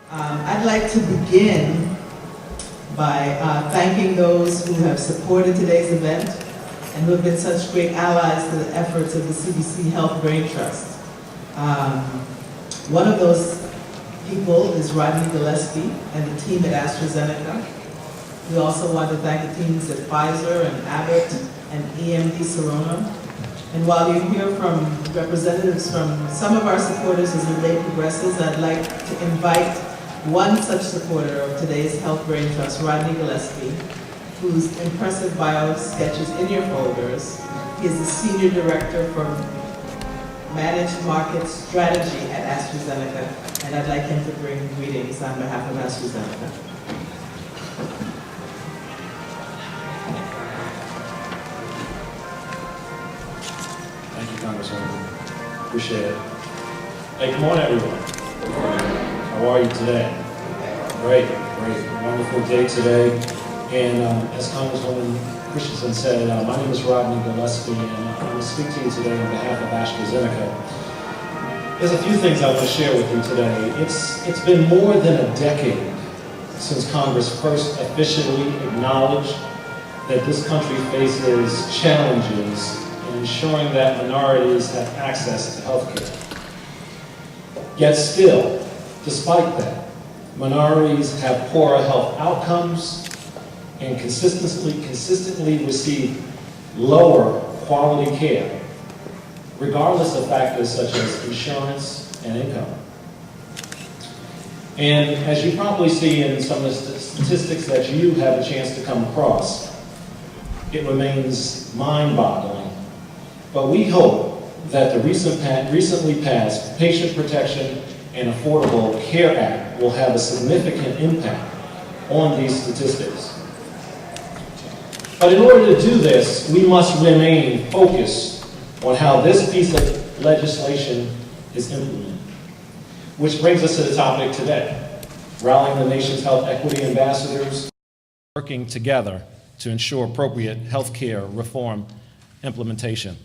I'd like to begin by thanking those who have supported today's event and who have been such great allies to the efforts of the CDC Health Brain Trust. One of those people is Rodney Gillespie and the team at AstraZeneca. We also want to thank the teams at Pfizer and Abbott and EMD Serono. And while you hear from representatives from some of our supporters as the day progresses, I'd like to invite one such supporter of today's Health Brain Trust, Rodney Gillespie, whose impressive bio sketches in your folders. He is the Senior Director for Managed Market Strategy at AstraZeneca, and I'd like him to bring greetings on behalf of AstraZeneca. Thank you, Congresswoman. Appreciate it. Hey, good morning, everyone. Good morning. How are you today? Great. Wonderful day today. And as Congresswoman Christensen said, my name is Rodney Gillespie, and I'm going to speak to you today on behalf of AstraZeneca. There's a few things I want to share with you today. It's been more than a decade since Congress first officially acknowledged that this country faces challenges in ensuring that minorities have access to health care. Yet still, despite that, minorities have poorer health outcomes and consistently receive lower quality care, regardless of factors such as insurance and income. And as you probably see in some of the statistics that you have a chance to come across, it remains mind-boggling. But we hope that the recently passed Patient Protection and Affordable Care Act will have a significant impact on these statistics. But in order to do this, we must remain focused on how this piece of legislation is implemented. Which brings us to the topic today, rallying the nation's health equity ambassadors, working together to ensure appropriate health care reform implementation.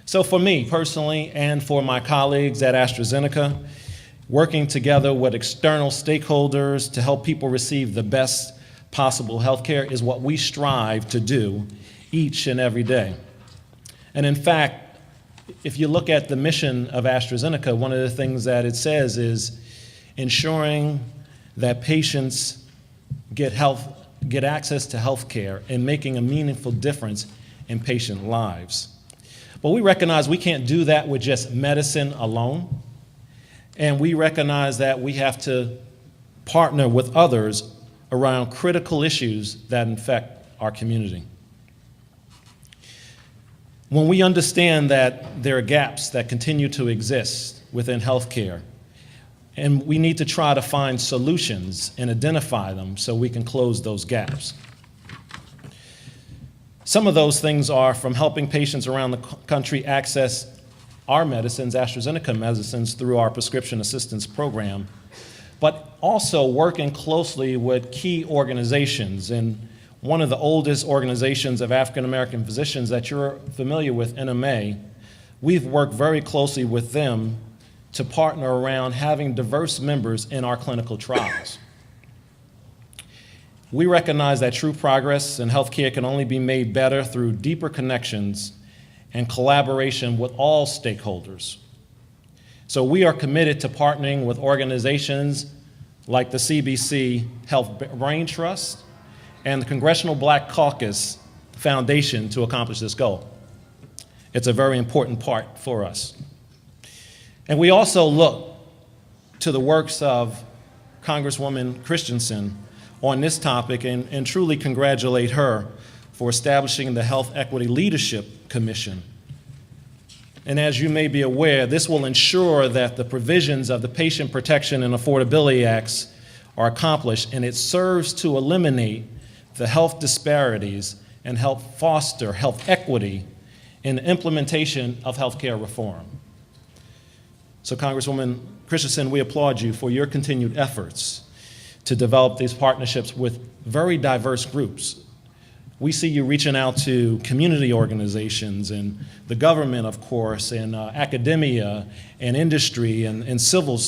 So for me personally and for my colleagues at AstraZeneca, working together with external stakeholders to help people receive the best possible health care is what we strive to do each and every day. And in fact, if you look at the mission of AstraZeneca, one of the things that it says is ensuring that patients get access to health care and making a meaningful difference in patient lives. But we recognize we can't do that with just medicine alone. And we recognize that we have to partner with others around critical issues that affect our community. When we understand that there are gaps that continue to exist within healthcare, and we need to try to find solutions and identify them so we can close those gaps. Some of those things are from helping patients around the country access our medicines, AstraZeneca medicines, through our prescription assistance program, but also working closely with key organizations. And one of the oldest organizations of African American physicians that you're familiar with, NMA, we've worked very closely with them to partner around having diverse members in our clinical trials. We recognize that true progress in healthcare can only be made better through deeper connections and collaboration with all stakeholders. So we are committed to partnering with organizations like the CBC Health Brain Trust and the Congressional Black Caucus Foundation to accomplish this goal. It's a very important part for us. And we also look to the works of Congresswoman Christensen on this topic and truly congratulate her for establishing the Health Equity Leadership Commission. And as you may be aware, this will ensure that the provisions of the Patient Protection and Affordability Acts are accomplished, and it serves to eliminate the health disparities and help foster health equity in the implementation of healthcare reform. So Congresswoman Christensen, we applaud you for your continued efforts to develop these partnerships with very diverse groups. We see you reaching out to community organizations and the government, of course, and academia and industry and civil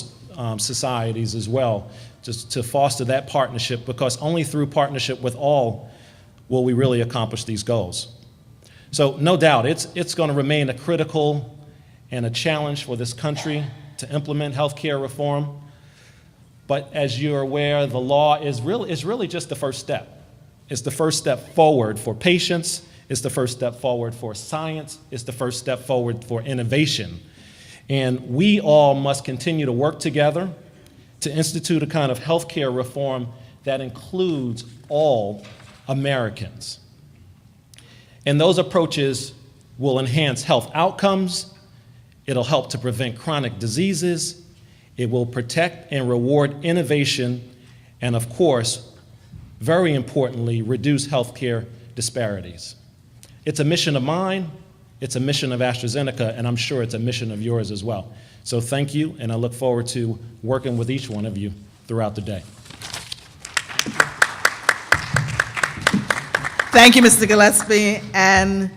societies as well, just to foster that partnership, because only through partnership with all will we really accomplish these goals. So no doubt, it's going to remain a critical and a challenge for this country to implement healthcare reform. But as you're aware, the law is really just the first step. It's the first step forward for patients. It's the first step forward for science. It's the first step forward for innovation. And we all must continue to work together to institute a kind of healthcare reform that includes all Americans. And those approaches will enhance health outcomes. It'll help to prevent chronic diseases. It will protect and reward innovation. And of course, very importantly, reduce healthcare disparities. It's a mission of mine. It's a mission of AstraZeneca, and I'm sure it's a mission of yours as well. So thank you, and I look forward to working with each one of you throughout the day. Thank you, Mr. Gillespie. And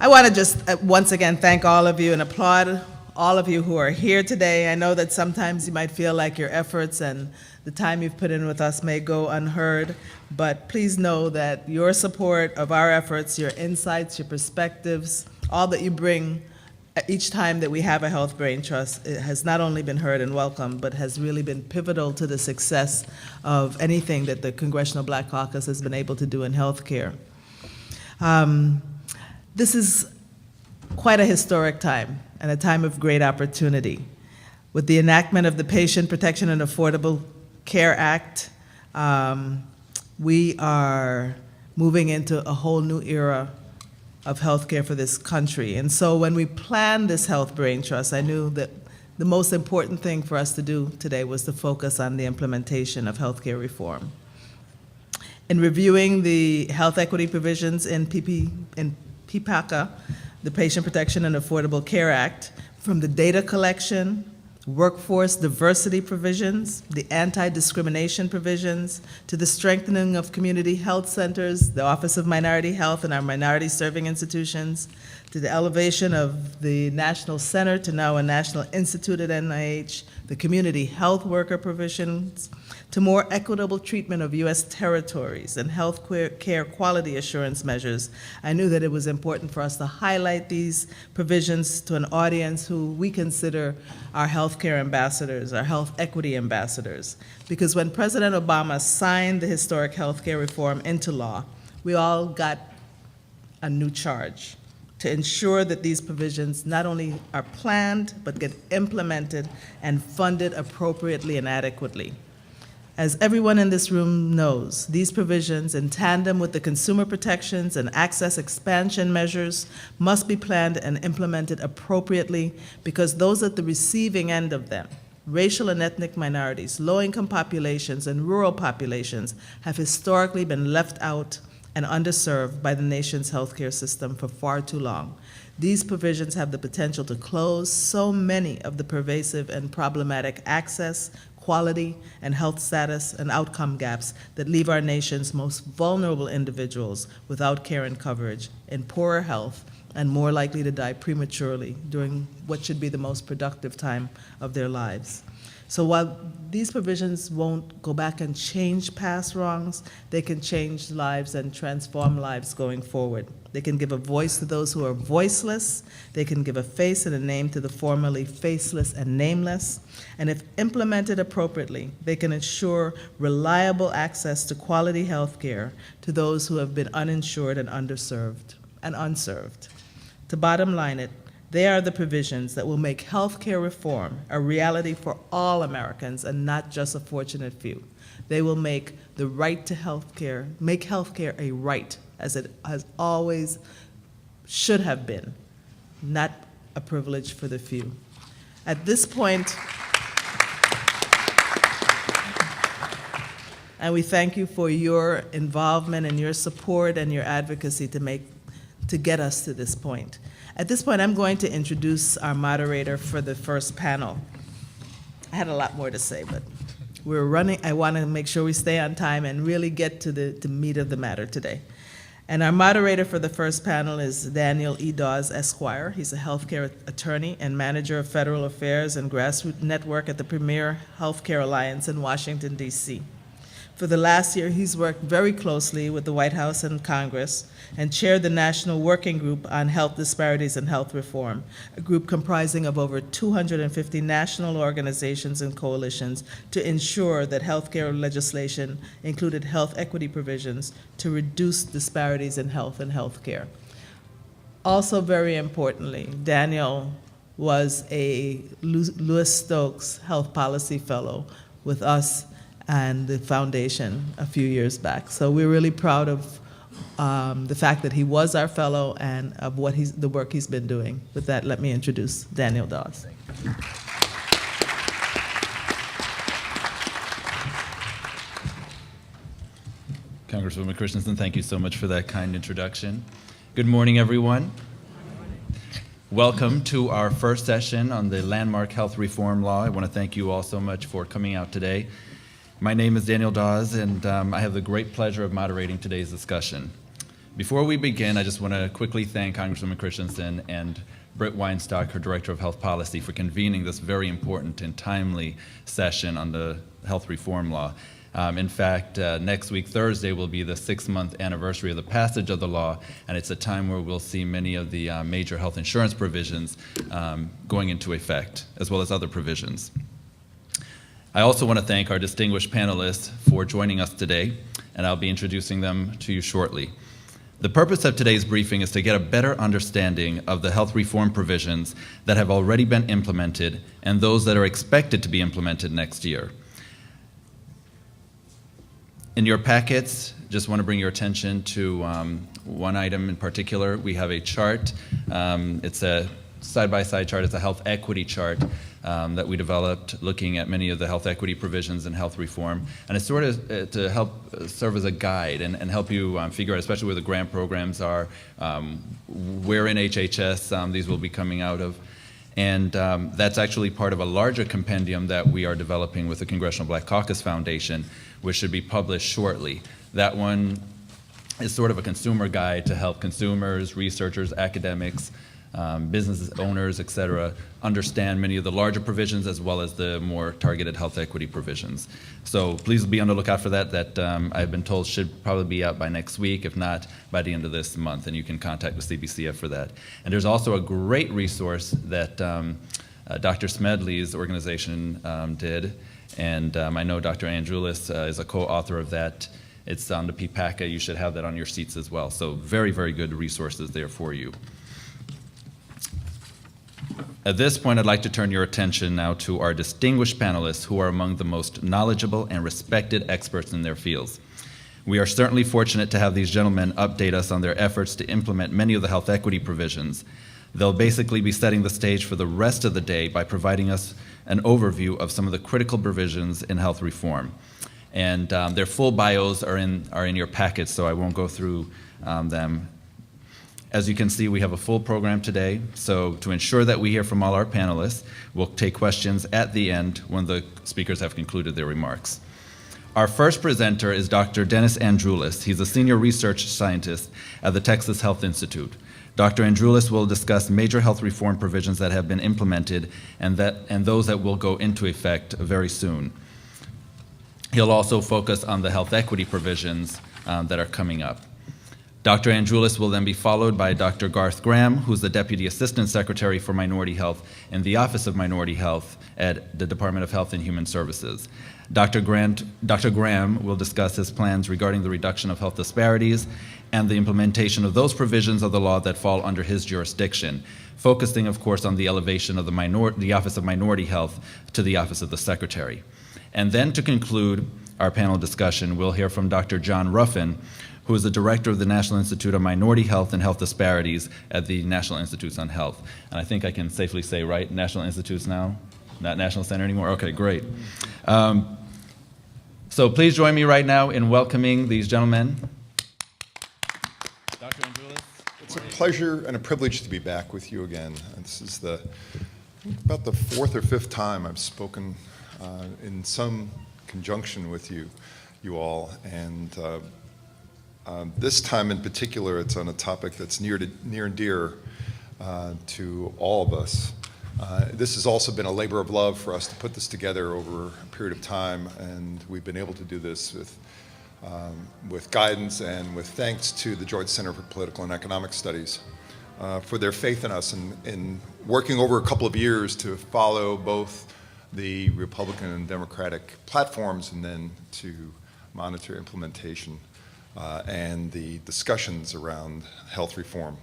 I want to just once again thank all of you and applaud all of you who are here today. I know that sometimes you might feel like your efforts and the time you've put in with us may go unheard, but please know that your support of our efforts, your insights, your perspectives, all that you bring each time that we have a Health Brain Trust, it has not only been heard and welcomed, but has really been pivotal to the success of anything that the Congressional Black Caucus has been able to do in healthcare. This is quite a historic time and a time of great opportunity. With the enactment of the Patient Protection and Affordable Care Act, we are moving into a whole new era of healthcare for this country. And so when we planned this Health Brain Trust, I knew that the most important thing for us to do today was to focus on the implementation of healthcare reform. In reviewing the health equity provisions in PPACA, the Patient Protection and Affordable Care Act, from the data collection, workforce diversity provisions, the anti-discrimination provisions, to the strengthening of community health centers, the Office of Minority Health and our minority serving institutions, to the elevation of the National Center to now a National Institute at NIH, the community health worker provisions, to more equitable treatment of U.S. territories and health care quality assurance measures. I knew that it was important for us to highlight these provisions to an audience who we consider our healthcare ambassadors, our health equity ambassadors. Because when President Obama signed the historic healthcare reform into law, we all got a new charge to ensure that these provisions not only are planned, but get implemented and funded appropriately and adequately. As everyone in this room knows, these provisions, in tandem with the consumer protections and access expansion measures, must be planned and implemented appropriately, because those at the receiving end of them, racial and ethnic minorities, low-income populations, and rural populations, have historically been left out and underserved by the nation's healthcare system for far too long. These provisions have the potential to close so many of the pervasive and problematic access, quality, and health status and outcome gaps that leave our nation's most vulnerable individuals without care and coverage, in poorer health, and more likely to die prematurely during what should be the most productive time of their lives. So while these provisions won't go back and change past wrongs, they can change lives and transform lives going forward. They can give a voice to those who are voiceless. They can give a face and a name to the formerly faceless and nameless. And if implemented appropriately, they can ensure reliable access to quality health care to those who have been uninsured and underserved and unserved. To bottom line it, they are the provisions that will make healthcare reform a reality for all Americans and not just a fortunate few. They will make the right to healthcare, make healthcare a right, as it has always should have been, not a privilege for the few. At this point, and we thank you for your involvement and your support and your advocacy to get us to this point. At this point, I'm going to introduce our moderator for the first panel. I had a lot more to say, but we're running. I want to make sure we stay on time and really get to the meat of the matter today. And our moderator for the first panel is Daniel E. Dawes, Esquire. He's a healthcare attorney and manager of federal affairs and grassroots network at the Premier Healthcare Alliance in Washington, D.C. For the last year, he's worked very closely with the White House and Congress and chaired the National Working Group on Health Disparities and Health Reform, a group comprising of over 250 national organizations and coalitions to ensure that healthcare legislation included health equity provisions to reduce disparities in health and healthcare. Also, very importantly, Daniel was a Louis Stokes Health Policy Fellow with us and the foundation a few years back. So we're really proud of the fact that he was our fellow and of the work he's been doing. With that, let me introduce Daniel Dawes. Congresswoman Christensen, thank you so much for that kind introduction. Good morning, everyone. Welcome to our first session on the landmark health reform law. I want to thank you all so much for coming out today. My name is Daniel Dawes, and I have the great pleasure of moderating today's discussion. Before we begin, I just want to quickly thank Congresswoman Christensen and Britt Weinstock, her Director of Health Policy, for convening this very important and timely session on the health reform law. In fact, next week, Thursday, will be the 6-month anniversary of the passage of the law, and it's a time where we'll see many of the major health insurance provisions going into effect, as well as other provisions. I also want to thank our distinguished panelists for joining us today, and I'll be introducing them to you shortly. The purpose of today's briefing is to get a better understanding of the health reform provisions that have already been implemented and those that are expected to be implemented next year. In your packets, just want to bring your attention to one item in particular. We have a chart. It's a side-by-side chart. It's a health equity chart that we developed looking at many of the health equity provisions in health reform. And it's sort of to help serve as a guide and help you figure out, especially where the grant programs are, where in HHS these will be coming out of. And that's actually part of a larger compendium that we are developing with the Congressional Black Caucus Foundation, which should be published shortly. That one is sort of a consumer guide to help consumers, researchers, academics, business owners, et cetera, understand many of the larger provisions as well as the more targeted health equity provisions. So please be on the lookout for that. That I've been told should probably be out by next week, if not by the end of this month, and you can contact the CBCF for that. And there's also a great resource that Dr. Smedley's organization did, and I know Dr. Andrulis is a co-author of that. It's on the PPACA. You should have that on your seats as well. So very, very good resources there for you. At this point, I'd like to turn your attention now to our distinguished panelists who are among the most knowledgeable and respected experts in their fields. We are certainly fortunate to have these gentlemen update us on their efforts to implement many of the health equity provisions. They'll basically be setting the stage for the rest of the day by providing us an overview of some of the critical provisions in health reform. And their full bios are in your packets, so I won't go through them. As you can see, we have a full program today, so to ensure that we hear from all our panelists, we'll take questions at the end when the speakers have concluded their remarks. Our first presenter is Dr. Dennis Andrulis. He's a senior research scientist at the Texas Health Institute. Dr. Andrulis will discuss major health reform provisions that have been implemented and those that will go into effect very soon. He'll also focus on the health equity provisions that are coming up. Dr. Andrulis will then be followed by Dr. Garth Graham, who's the Deputy Assistant Secretary for Minority Health in the Office of Minority Health at the Department of Health and Human Services. Dr. Graham will discuss his plans regarding the reduction of health disparities and the implementation of those provisions of the law that fall under his jurisdiction, focusing, of course, on the elevation of the Office of Minority Health to the Office of the Secretary. And then to conclude our panel discussion, we'll hear from Dr. John Ruffin, who is the director of the National Institute of Minority Health and Health Disparities at the National Institutes on Health. And I think I can safely say, right, National Institutes now? Not National Center anymore? Okay, great. So please join me right now in welcoming these gentlemen. Dr. Andrulis. It's a pleasure and a privilege to be back with you again. This is about the fourth or fifth time I've spoken in some conjunction with you all, and This time in particular, it's on a topic that's near and dear to all of us. This has also been a labor of love for us to put this together over a period of time, and we've been able to do this with guidance and with thanks to the Georgia Center for Political and Economic Studies for their faith in us in working over a couple of years to follow both the Republican and Democratic platforms and then to monitor implementation and the discussions around health reform.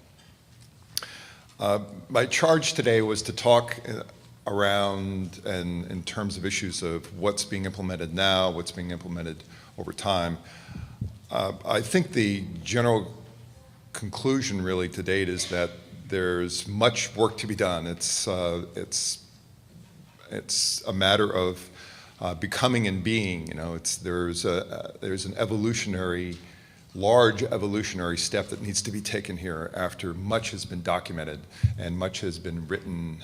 My charge today was to talk around and in terms of issues of what's being implemented now, what's being implemented over time. I think the general conclusion really to date is that there's much work to be done. It's a matter of becoming and being. You know, there's an large evolutionary step that needs to be taken here after much has been documented and much has been written.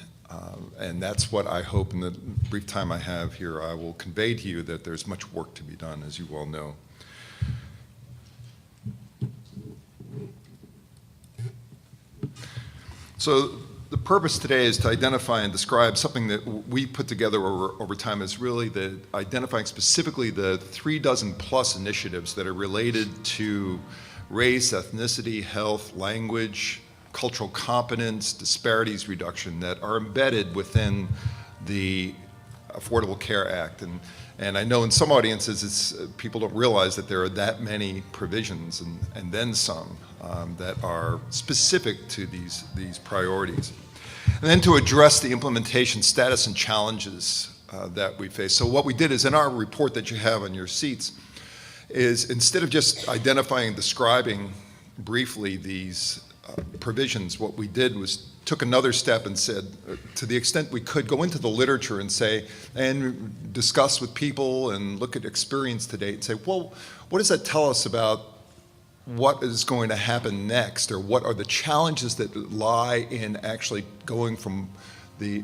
And that's what I hope in the brief time I have here I will convey to you, that there's much work to be done, as you well know. So the purpose today is to identify and describe something that we put together over time is really identifying specifically the 36+ initiatives that are related to race, ethnicity, health, language, cultural competence, disparities reduction that are embedded within the Affordable Care Act. And I know in some audiences people don't realize that there are that many provisions and then some that are specific to these priorities. And then to address the implementation status and challenges that we face. So what we did is in our report that you have on your seats is instead of just identifying and describing briefly these provisions, what we did was took another step and said, to the extent we could, go into the literature and say, and discuss with people and look at experience to date and say, well, what does that tell us about what is going to happen next, or what are the challenges that lie in actually going from the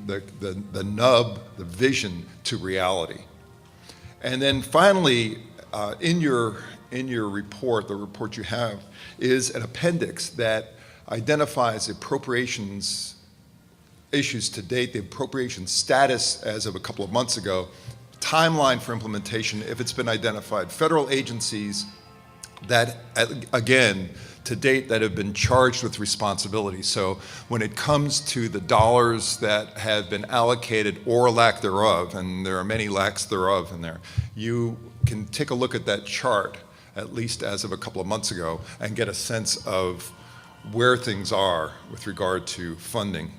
nub, the vision, to reality. And then finally, in your report, the report you have, is an appendix that identifies appropriations issues to date, the appropriation status as of a couple of months ago, timeline for implementation if it's been identified, federal agencies that, again, to date that have been charged with responsibility. So when it comes to the dollars that have been allocated or lack thereof, and there are many lacks thereof in there, you can take a look at that chart, at least as of a couple of months ago, and get a sense of where things are with regard to funding.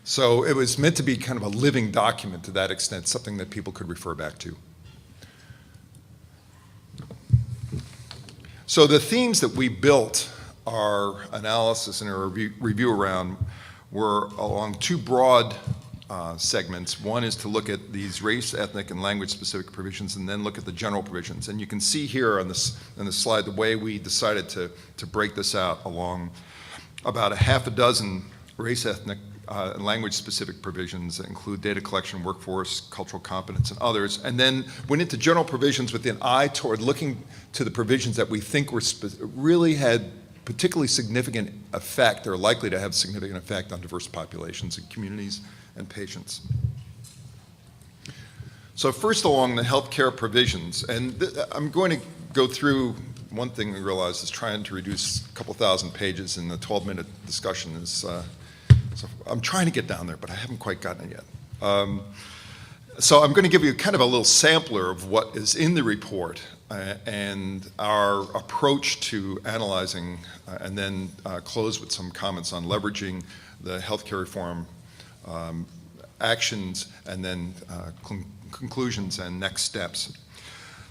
So it was meant to be kind of a living document to that extent, something that people could refer back to. So the themes that we built our analysis and our review around were along two broad segments. One is to look at these race, ethnic, and language-specific provisions, and then look at the general provisions. And you can see here on this slide the way we decided to break this out along about a half a dozen race, ethnic, and language-specific provisions that include data collection, workforce, cultural competence, and others, and then went into general provisions with an eye toward looking to the provisions that we think really had particularly significant effect, or likely to have significant effect on diverse populations and communities and patients. So first along the healthcare provisions, and I'm going to go through. One thing we realized is trying to reduce a couple thousand pages in the 12-minute discussion is, so I'm trying to get down there, but I haven't quite gotten it yet. So I'm going to give you kind of a little sampler of what is in the report and our approach to analyzing, and then close with some comments on leveraging the healthcare reform actions, and then conclusions and next steps.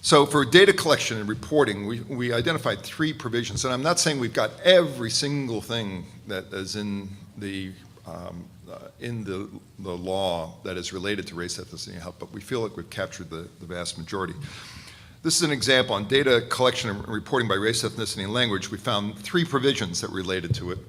So for data collection and reporting, we identified 3 provisions, and I'm not saying we've got every single thing that is in the law that is related to race, ethnicity, and health, but we feel like we've captured the vast majority. This is an example on data collection and reporting by race, ethnicity, and language. We found 3 provisions that related to it.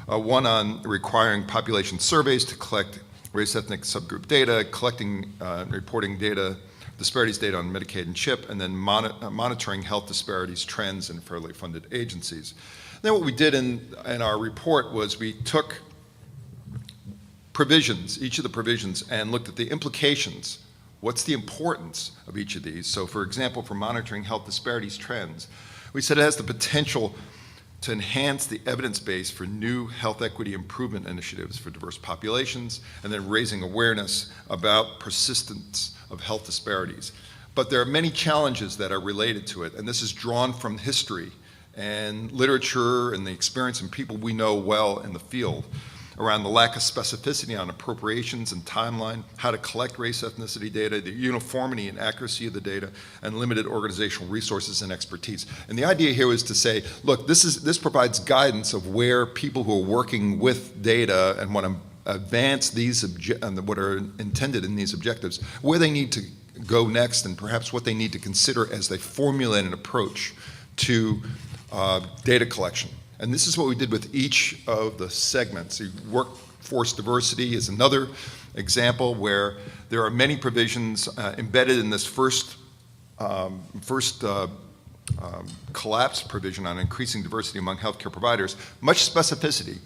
One on requiring population surveys to collect race, ethnic subgroup data, collecting and reporting data disparities data on Medicaid and CHIP, and then monitoring health disparities trends in federally funded agencies. Then what we did in our report was we took provisions, each of the provisions, and looked at the implications. What's the importance of each of these? So for example, for monitoring health disparities trends, we said it has the potential to enhance the evidence base for new health equity improvement initiatives for diverse populations, and then raising awareness about persistence of health disparities. But there are many challenges that are related to it, and this is drawn from history and literature and the experience and people we know well in the field around the lack of specificity on appropriations and timeline, how to collect race ethnicity data, the uniformity and accuracy of the data, and limited organizational resources and expertise. And the idea here is to say, look, this provides guidance of where people who are working with data and want to advance these what are intended in these objectives, where they need to go next, and perhaps what they need to consider as they formulate an approach to data collection. And this is what we did with each of the segments. Workforce diversity is another example where there are many provisions embedded in this first collapse provision on increasing diversity among healthcare providers. Much specificity.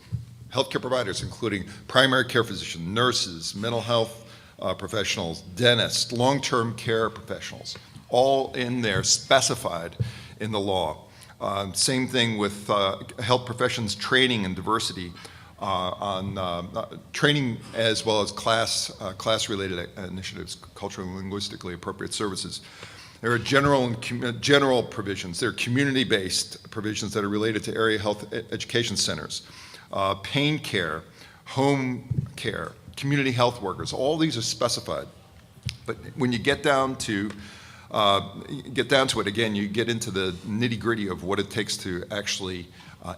Healthcare providers, including primary care physicians, nurses, mental health professionals, dentists, long-term care professionals, all in there specified in the law. Same thing with health professions training and diversity on training, as well as class-related initiatives, culturally and linguistically appropriate services. There are general provisions. There are community-based provisions that are related to area health education centers, pain care, home care, community health workers. All these are specified. But when you get down to it again, you get into the nitty-gritty of what it takes to actually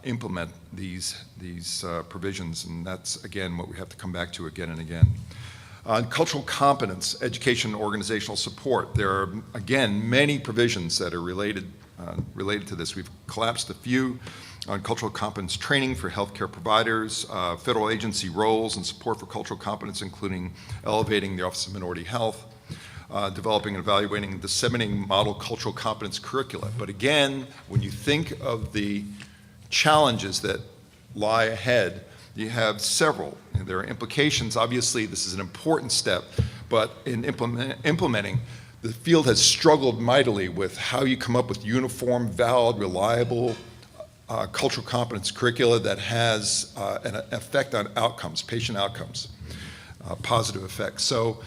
implement these provisions, and that's, again, what we have to come back to again and again. On cultural competence, education, and organizational support, there are, again, many provisions that are related to this. We've collapsed a few on cultural competence training for healthcare providers, federal agency roles and support for cultural competence, including elevating the Office of Minority Health, developing and evaluating and disseminating model cultural competence curricula. But again, when you think of the challenges that lie ahead, you have several. And there are implications. Obviously, this is an important step, but in implementing, the field has struggled mightily with how you come up with uniform, valid, reliable cultural competence curricula that has an effect on outcomes, patient outcomes, positive effects. So,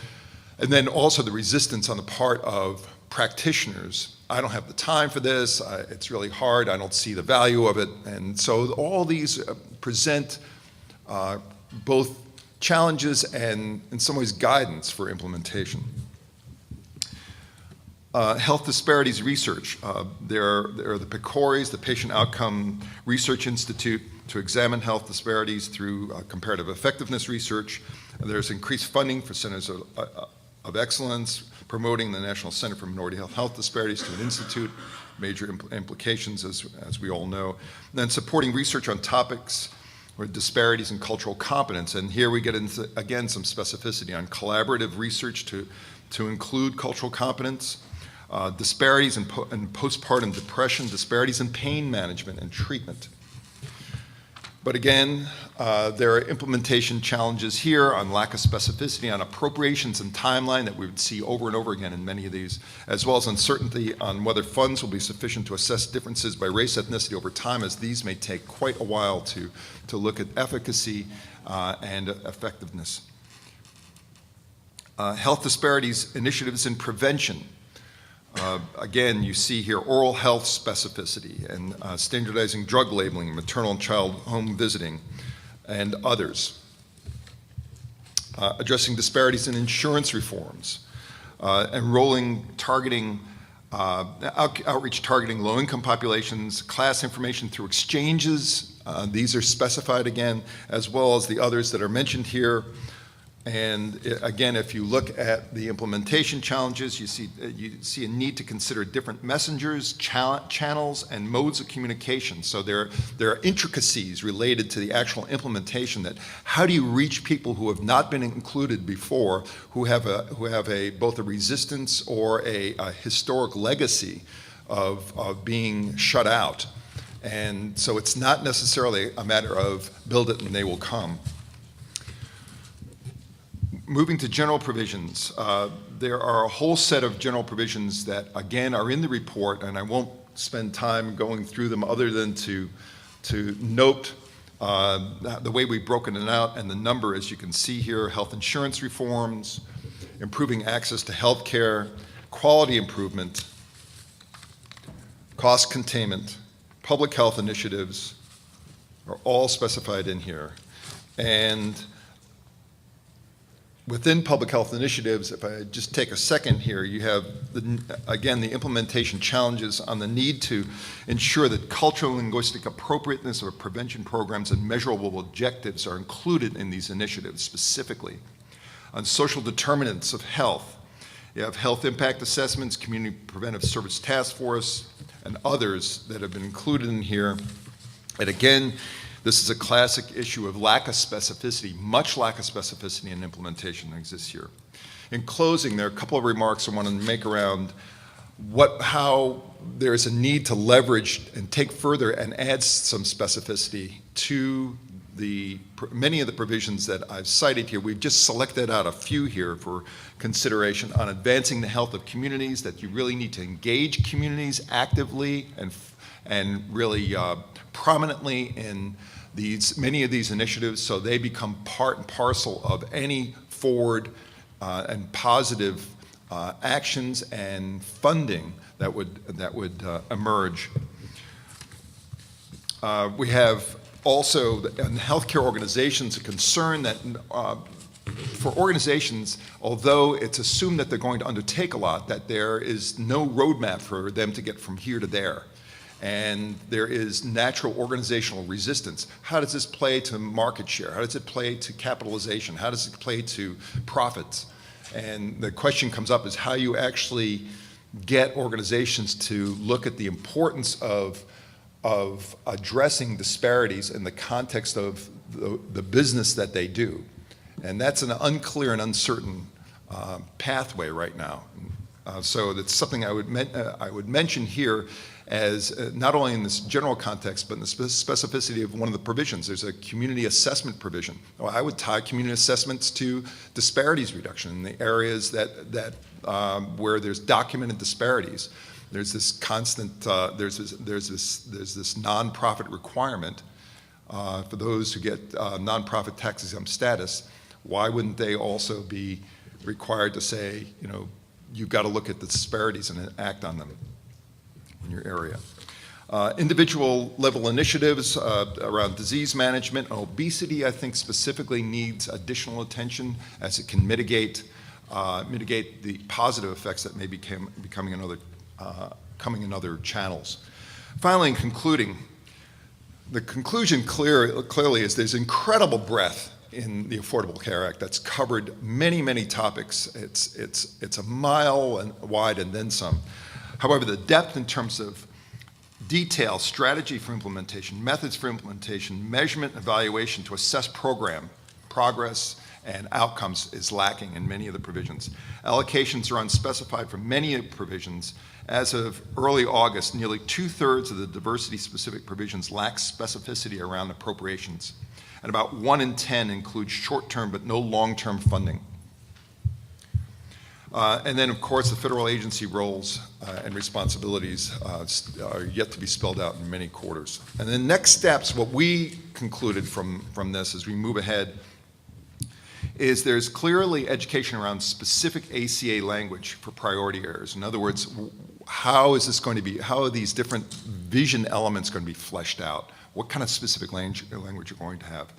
and then also the resistance on the part of practitioners. I don't have the time for this, it's really hard, I don't see the value of it. And so all these present both challenges and in some ways guidance for implementation. Health disparities research. There are the PCORIs, the Patient Outcome Research Institute, to examine health disparities through comparative effectiveness research. There's increased funding for centers of excellence, promoting the National Center for Minority Health Disparities to an institute, major implications as we all know. And then supporting research on topics or disparities in cultural competence. And here we get into, again, some specificity on collaborative research to include cultural competence, disparities in postpartum depression, disparities in pain management and treatment. But again, there are implementation challenges here on lack of specificity, on appropriations and timeline that we would see over and over again in many of these, as well as uncertainty on whether funds will be sufficient to assess differences by race, ethnicity over time, as these may take quite a while to look at efficacy and effectiveness. Health disparities initiatives in prevention. Again, you see here oral health specificity and standardizing drug labeling, maternal and child home visiting, and others. Addressing disparities in insurance reforms, enrolling, targeting, outreach targeting low-income populations, class information through exchanges. These are specified again, as well as the others that are mentioned here. And again, if you look at the implementation challenges, you see a need to consider different messengers, channels, and modes of communication. So there are intricacies related to the actual implementation. That how do you reach people who have not been included before, who have both a resistance or a historic legacy of being shut out. And so it's not necessarily a matter of build it and they will come. Moving to general provisions, there are a whole set of general provisions that, again, are in the report, and I won't spend time going through them other than to note the way we've broken it out and the number, as you can see here: health insurance reforms, improving access to health care, quality improvement, cost containment, public health initiatives are all specified in here. And within public health initiatives, if I just take a second here, you have, again, the implementation challenges on the need to ensure that cultural and linguistic appropriateness of prevention programs and measurable objectives are included in these initiatives specifically. On social determinants of health, you have health impact assessments, community preventive service task force, and others that have been included in here. And again, this is a classic issue of lack of specificity, much lack of specificity in implementation that exists here. In closing, there are a couple of remarks I want to make around how there's a need to leverage and take further and add some specificity to many of the provisions that I've cited here. We've just selected out a few here for consideration on advancing the health of communities, that you really need to engage communities actively and really prominently in many of these initiatives, so they become part and parcel of any forward and positive actions and funding that would emerge. We have also in healthcare organizations a concern that for organizations, although it's assumed that they're going to undertake a lot, that there is no roadmap for them to get from here to there. And there is natural organizational resistance. How does this play to market share? How does it play to capitalization? How does it play to profits? And the question comes up is how you actually get organizations to look at the importance of addressing disparities in the context of the business that they do. And that's an unclear and uncertain pathway right now. So that's something I would mention here as not only in this general context, but in the specificity of one of the provisions. There's a community assessment provision. Well, I would tie community assessments to disparities reduction in the areas where there's documented disparities. There's this constant, there's this nonprofit requirement for those who get nonprofit tax exempt status. Why wouldn't they also be required to say, you've got to look at the disparities and act on them in your area? Individual level initiatives around disease management and obesity, I think specifically needs additional attention as it can mitigate the positive effects that may be coming in other channels. Finally, in concluding, the conclusion clearly is there's incredible breadth in the Affordable Care Act that's covered many, many topics. It's a mile wide and then some. However, the depth in terms of detail, strategy for implementation, methods for implementation, measurement, and evaluation to assess program progress and outcomes is lacking in many of the provisions. Allocations are unspecified for many of the provisions. As of early August, nearly 2/3 of the diversity-specific provisions lack specificity around appropriations, and about 1 in 10 include short-term but no long-term funding. And then, of course, the federal agency roles and responsibilities are yet to be spelled out in many quarters. And then next steps, what we concluded from this as we move ahead is there's clearly education around specific ACA language for priority areas. In other words, how are these different vision elements going to be fleshed out? What kind of specific language you're going to have?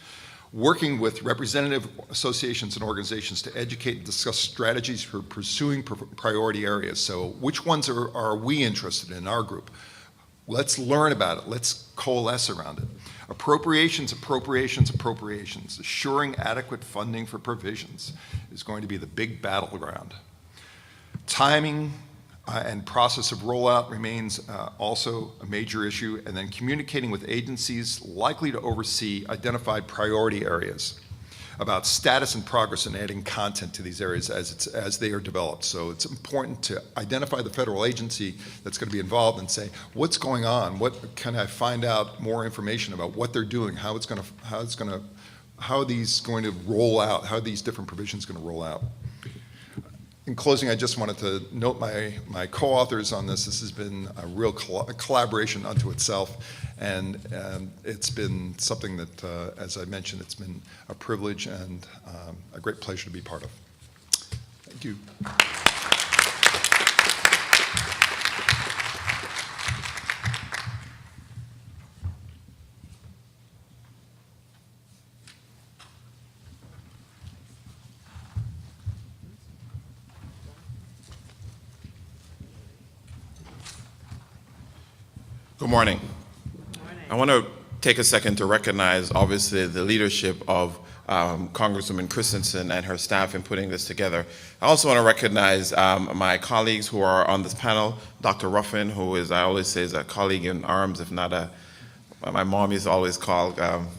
Working with representative associations and organizations to educate and discuss strategies for pursuing priority areas. So which ones are we interested in our group? Let's learn about it. Let's coalesce around it. Appropriations, appropriations, appropriations. Assuring adequate funding for provisions is going to be the big battleground. Timing and process of rollout remains also a major issue, and then communicating with agencies likely to oversee identified priority areas about status and progress in adding content to these areas as they are developed. So it's important to identify the federal agency that's going to be involved and say, what's going on? What can I find out more information about what they're doing, how are these going to roll out, how are these different provisions going to roll out? In closing, I just wanted to note my co-authors on this. This has been a real collaboration unto itself, and it's been something that, as I mentioned, it's been a privilege and a great pleasure to be part of. Thank you. Good morning. I want to take a second to recognize, obviously, the leadership of Congresswoman Christensen and her staff in putting this together. I also want to recognize my colleagues who are on this panel, Dr. Ruffin, who is, I always say, is a colleague in arms, if not my mom used to always call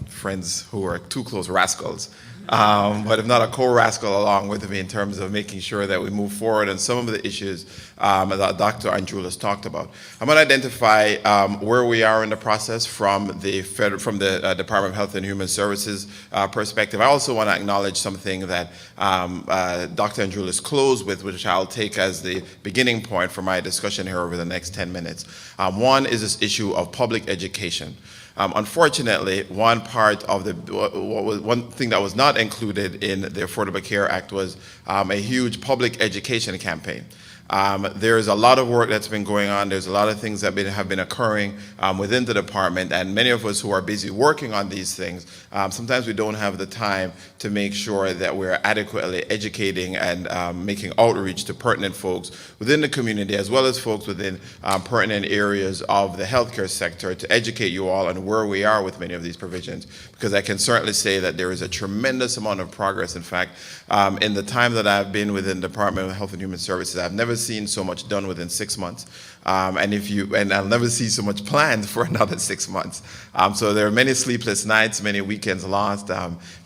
friends who are too close rascals. But if not a co-rascal along with me in terms of making sure that we move forward on some of the issues that Dr. Androulis talked about. I'm going to identify where we are in the process from the Department of Health and Human Services perspective. I also want to acknowledge something that Dr. Androulis closed with, which I'll take as the beginning point for my discussion here over the next 10 minutes. One is this issue of public education. Unfortunately, one thing that was not included in the Affordable Care Act was a huge public education campaign. There's a lot of work that's been going on. There's a lot of things that have been occurring within the department, and many of us who are busy working on these things, sometimes we don't have the time to make sure that we're adequately educating and making outreach to pertinent folks within the community, as well as folks within pertinent areas of the healthcare sector, to educate you all on where we are with many of these provisions, because I can certainly say that there is a tremendous amount of progress. In fact, in the time that I've been within the Department of Health and Human Services, I've never seen so much done within 6 months, and I'll never see so much planned for another 6 months. So there are many sleepless nights, many weekends lost,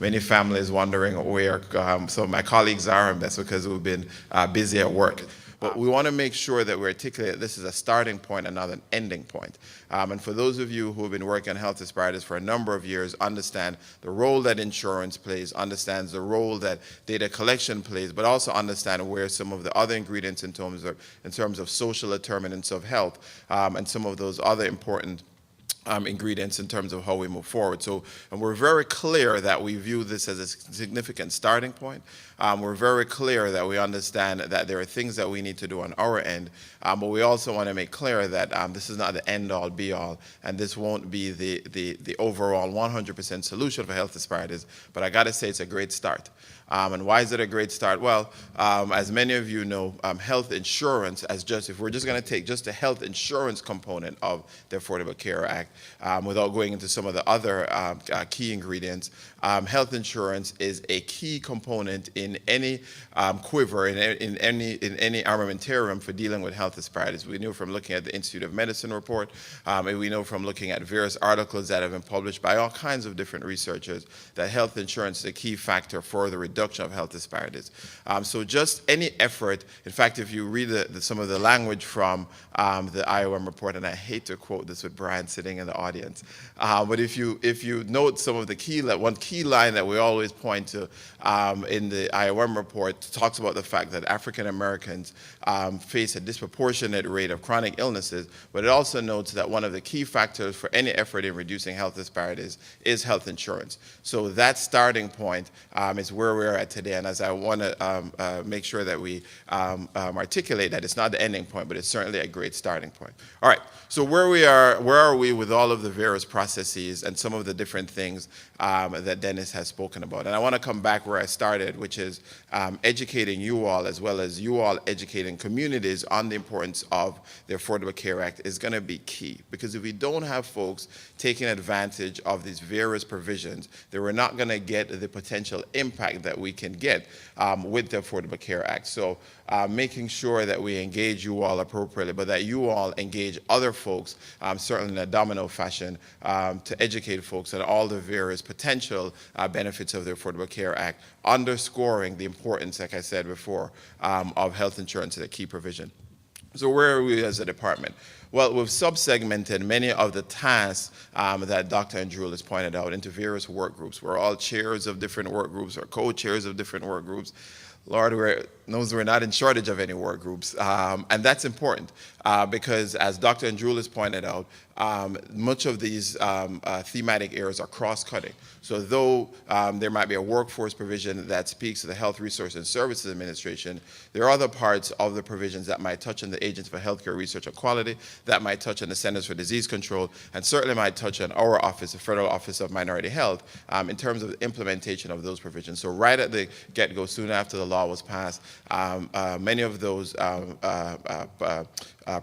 many families wondering where some of my colleagues are, and that's because we've been busy at work. But we want to make sure that we articulate this is a starting point and not an ending point. And for those of you who have been working on health disparities for a number of years, understand the role that insurance plays, understands the role that data collection plays, but also understand where some of the other ingredients in terms of social determinants of health and some of those other important ingredients in terms of how we move forward. So, and we're very clear that we view this as a significant starting point. We're very clear that we understand that there are things that we need to do on our end, but we also want to make clear that this is not the end-all, be-all, and this won't be the overall 100% solution for health disparities, but I got to say it's a great start. And why is it a great start? Well, as many of you know, health insurance, if we're just going to take just the health insurance component of the Affordable Care Act, without going into some of the other key ingredients, health insurance is a key component in any quiver, in any armamentarium for dealing with health disparities. We know from looking at the Institute of Medicine report, and we know from looking at various articles that have been published by all kinds of different researchers that health insurance is a key factor for the reduction of health disparities. So just any effort, in fact, if you read some of the language from the IOM report, and I hate to quote this with Brian sitting in the audience, but if you note some of the one key line that we always point to in the IOM report talks about the fact that African Americans face a disproportionate rate of chronic illnesses, but it also notes that one of the key factors for any effort in reducing health disparities is health insurance. So that starting point is where we're at today, and as I want to make sure that we articulate that it's not the ending point, but it's certainly a great starting point. All right, so where are we with all of the various processes and some of the different things that Dennis has spoken about. And I want to come back where I started, which is educating you all, as well as you all educating communities on the importance of the Affordable Care Act is going to be key. Because if we don't have folks taking advantage of these various provisions, then we're not going to get the potential impact that we can get with the Affordable Care Act. So making sure that we engage you all appropriately, but that you all engage other folks, certainly in a domino fashion, to educate folks on all the various potential benefits of the Affordable Care Act, underscoring the importance, like I said before, of health insurance as a key provision. So where are we as a department? Well, we've sub-segmented many of the tasks that Dr. Andrulis pointed out into various work groups. We're all chairs of different work groups or co-chairs of different work groups. Lord knows we're not in shortage of any work groups, and that's important because, as Dr. Andrulis pointed out, much of these thematic areas are cross-cutting. So though there might be a workforce provision that speaks to the Health Resources and Services Administration, there are other parts of the provisions that might touch on the Agency for Healthcare Research and Quality, that might touch on the Centers for Disease Control, and certainly might touch on our office, the Federal Office of Minority Health, in terms of the implementation of those provisions. So right at the get-go, soon after the law was passed, many of those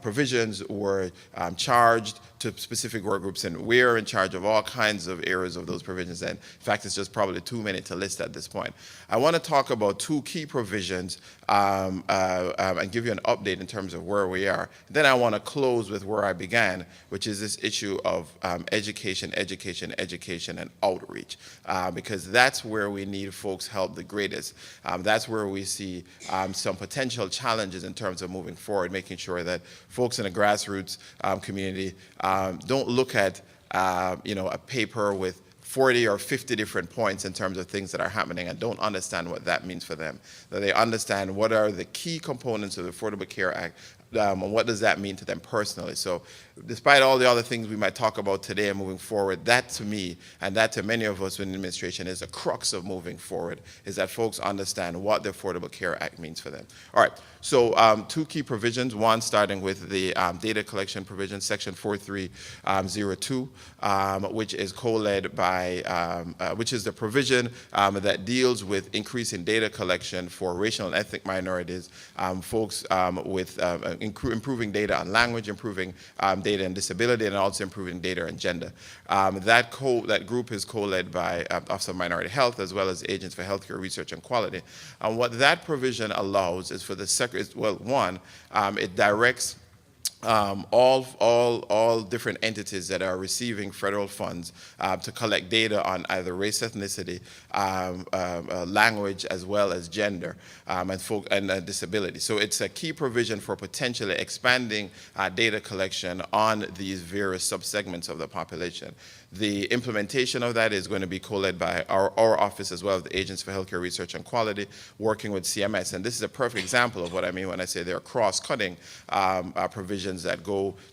provisions were charged to specific work groups, and we're in charge of all kinds of areas of those provisions. And in fact, it's just probably too many to list at this point. I want to talk about two key provisions and give you an update in terms of where we are. Then I want to close with where I began, which is this issue of education, and outreach, because that's where we need folks' help the greatest. That's where we see some potential challenges in terms of moving forward, making sure that folks in the grassroots community don't look at a paper with 40 or 50 different points in terms of things that are happening and don't understand what that means for them. That they understand what are the key components of the Affordable Care Act, and what does that mean to them personally. So despite all the other things we might talk about today and moving forward, that to me, and that to many of us in the administration, is the crux of moving forward, is that folks understand what the Affordable Care Act means for them. All right, so two key provisions, one starting with the data collection provision, Section 4302, which is co-led by, which is the provision that deals with increasing data collection for racial and ethnic minorities, folks with improving data on language, improving data on disability, and also improving data on gender. That group is co-led by Office of Minority Health, as well as Agents for Healthcare Research and Quality. And what that provision allows is for the it directs all different entities that are receiving federal funds to collect data on either race, ethnicity, language, as well as gender, and disability. So it's a key provision for potentially expanding data collection on these various subsegments of the population. The implementation of that is going to be co-led by our office, as well as the Agency for Healthcare Research and Quality, working with CMS. And this is a perfect example of what I mean when I say there are cross-cutting provisions that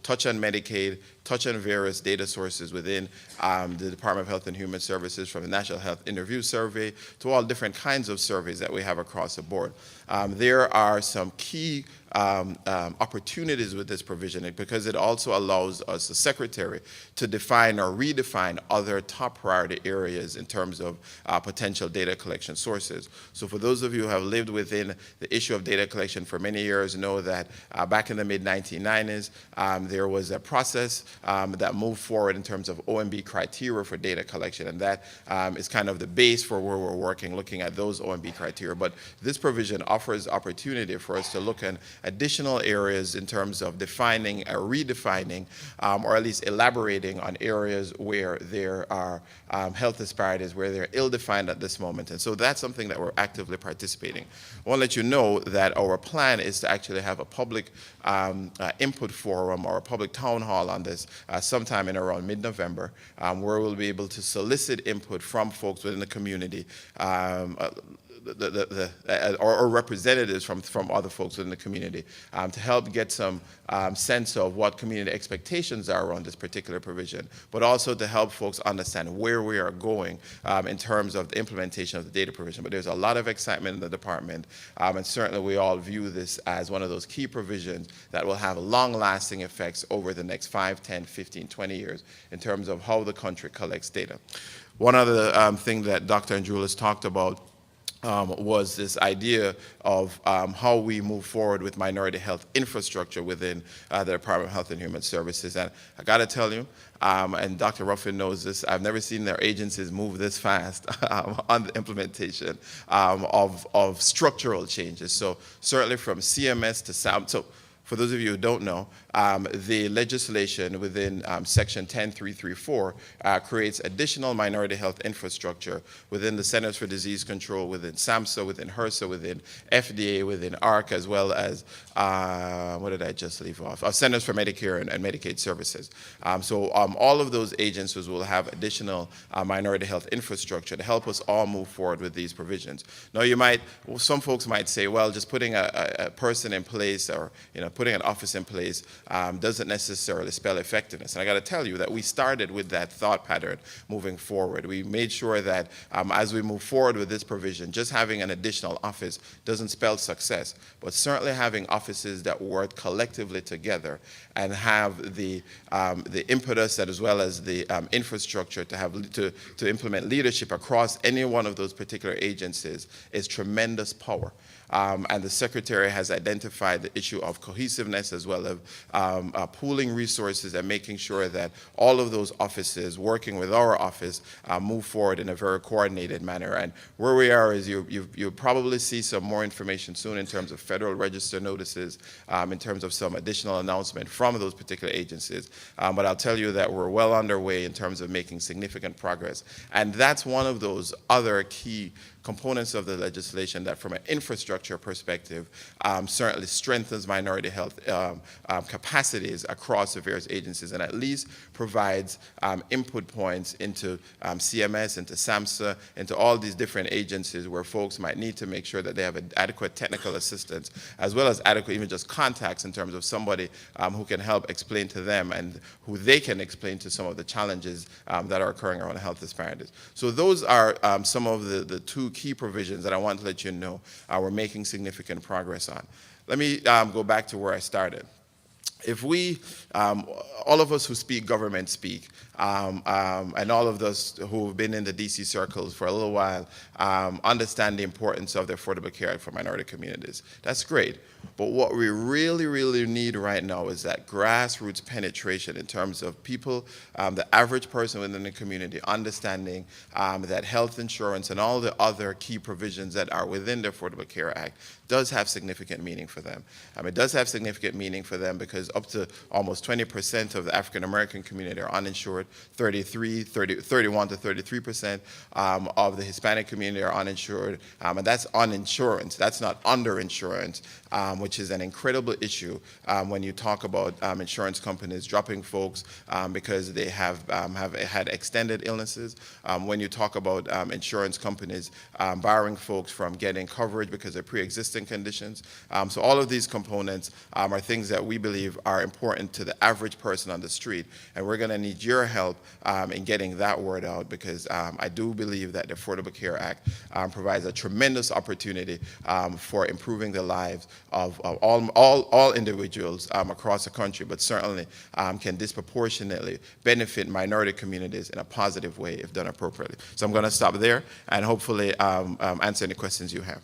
touch on Medicaid, touch on various data sources within the Department of Health and Human Services, from the National Health Interview Survey to all different kinds of surveys that we have across the board. There are some key opportunities with this provision, because it also allows us, the Secretary, to define or redefine other top priority areas in terms of potential data collection sources. So for those of you who have lived within the issue of data collection for many years, know that back in the mid-1990s, there was a process that moved forward in terms of OMB criteria for data collection, and that is kind of the base for where we're working, looking at those OMB criteria. But this provision offers opportunity for us to look at additional areas in terms of defining or redefining, or at least elaborating on areas where there are health disparities, where they're ill-defined at this moment. And so that's something that we're actively participating. I want to let you know that our plan is to actually have a public input forum or a public town hall on this sometime in around mid-November, where we'll be able to solicit input from folks within the community, or representatives from other folks within the community to help get some sense of what community expectations are around this particular provision, but also to help folks understand where we are going in terms of the implementation of the data provision. But there's a lot of excitement in the department, and certainly we all view this as one of those key provisions that will have long-lasting effects over the next 5, 10, 15, 20 years in terms of how the country collects data. One other thing that Dr. Andrulis talked about was this idea of how we move forward with minority health infrastructure within the Department of Health and Human Services. And I got to tell you, and Dr. Ruffin knows this, I've never seen their agencies move this fast on the implementation of structural changes. So certainly from CMS to SAM. So for those of you who don't know, the legislation within Section 10334 creates additional minority health infrastructure within the Centers for Disease Control, within SAMHSA, within HRSA, within FDA, within AHRQ, as well as, what did I just leave off? Centers for Medicare and Medicaid Services. So all of those agencies will have additional minority health infrastructure to help us all move forward with these provisions. Now some folks might say, well, just putting a person in place, or putting an office in place doesn't necessarily spell effectiveness. And I got to tell you that we started with that thought pattern moving forward. We made sure that as we move forward with this provision, just having an additional office doesn't spell success, but certainly having offices that work collectively together and have the impetus as well as the infrastructure to implement leadership across any one of those particular agencies is tremendous power. And the Secretary has identified the issue of cohesiveness as well as pooling resources and making sure that all of those offices working with our office move forward in a very coordinated manner. And where we are is you'll probably see some more information soon in terms of Federal Register notices, in terms of some additional announcement from those particular agencies. But I'll tell you that we're well underway in terms of making significant progress. And that's one of those other key components of the legislation that from an infrastructure perspective certainly strengthens minority health capacities across the various agencies and at least provides input points into CMS, into SAMHSA, into all these different agencies where folks might need to make sure that they have adequate technical assistance as well as adequate even just contacts in terms of somebody who can help explain to them and who they can explain to some of the challenges that are occurring around health disparities. So those are some of the two key provisions that I want to let you know we're making significant progress on. Let me go back to where I started. If we, all of us who speak government speak, and all of us who have been in the DC circles for a little while understand the importance of the Affordable Care Act for minority communities. That's great. But what we really, really need right now is that grassroots penetration in terms of people, the average person within the community understanding that health insurance and all the other key provisions that are within the Affordable Care Act does have significant meaning for them. It does have significant meaning for them because up to almost 20% of the African American community are uninsured, 31 to 33% of the Hispanic community are uninsured, and that's on insurance. That's not underinsurance, which is an incredible issue when you talk about insurance companies dropping folks because they have had extended illnesses. When you talk about insurance companies barring folks from getting coverage because of pre-existing conditions. So all of these components are things that we believe are important to the average person on the street, and we're going to need your help in getting that word out because I do believe that the Affordable Care Act provides a tremendous opportunity for improving the lives of all individuals across the country, but certainly can disproportionately benefit minority communities in a positive way if done appropriately. So I'm going to stop there and hopefully answer any questions you have.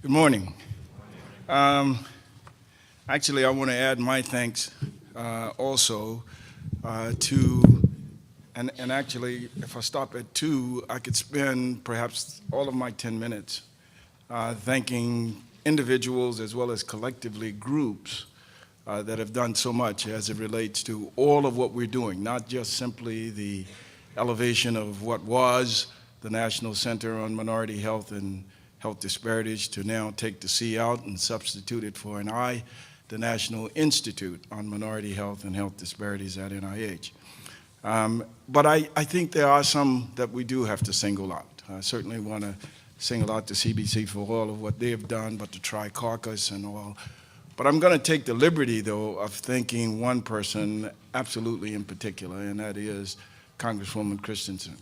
Good morning. Actually, I want to add my thanks also to, and actually, if I stop at 2, I could spend perhaps all of my 10 minutes thanking individuals as well as collectively groups that have done so much as it relates to all of what we're doing, not just simply the elevation of what was the National Center on Minority Health and Health Disparities to now take the C out and substitute it for an I, the National Institute on Minority Health and Health Disparities at NIH. But I think there are some that we do have to single out. I certainly want to single out the CBC for all of what they have done, but the Tri-Caucus and all. But I'm going to take the liberty, though, of thanking one person absolutely in particular, and that is Congresswoman Christensen.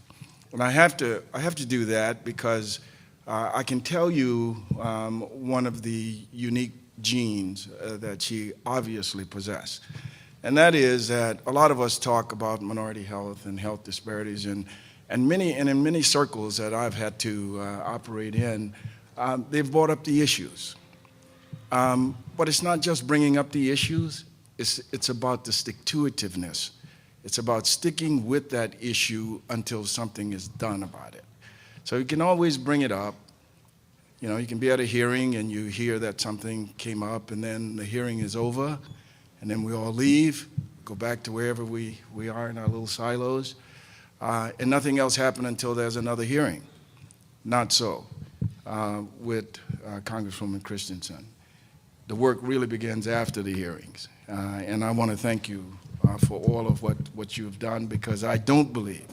And I have to do that because I can tell you one of the unique genes that she obviously possessed. And that is that a lot of us talk about minority health and health disparities, and in many circles that I've had to operate in, they've brought up the issues. But it's not just bringing up the issues, it's about the stick-to-itiveness. It's about sticking with that issue until something is done about it. So you can always bring it up. You know, you can be at a hearing and you hear that something came up, and then the hearing is over, and then we all leave, go back to wherever we are in our little silos, and nothing else happened until there's another hearing. Not so with Congresswoman Christensen. The work really begins after the hearings, and I want to thank you for all of what you've done, because I don't believe,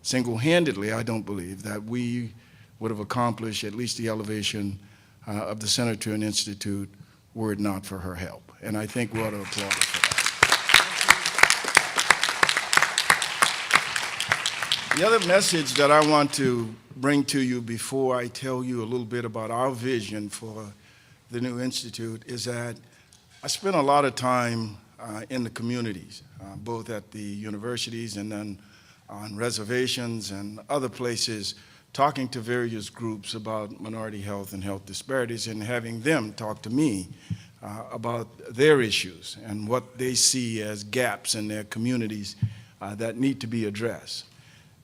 single-handedly, I don't believe that we would have accomplished at least the elevation of the Center to an Institute were it not for her help. And I think we ought to applaud her for that. The other message that I want to bring to you before I tell you a little bit about our vision for the new institute is that I spent a lot of time in the communities, both at the universities and then on reservations and other places, talking to various groups about minority health and health disparities, and having them talk to me about their issues and what they see as gaps in their communities that need to be addressed.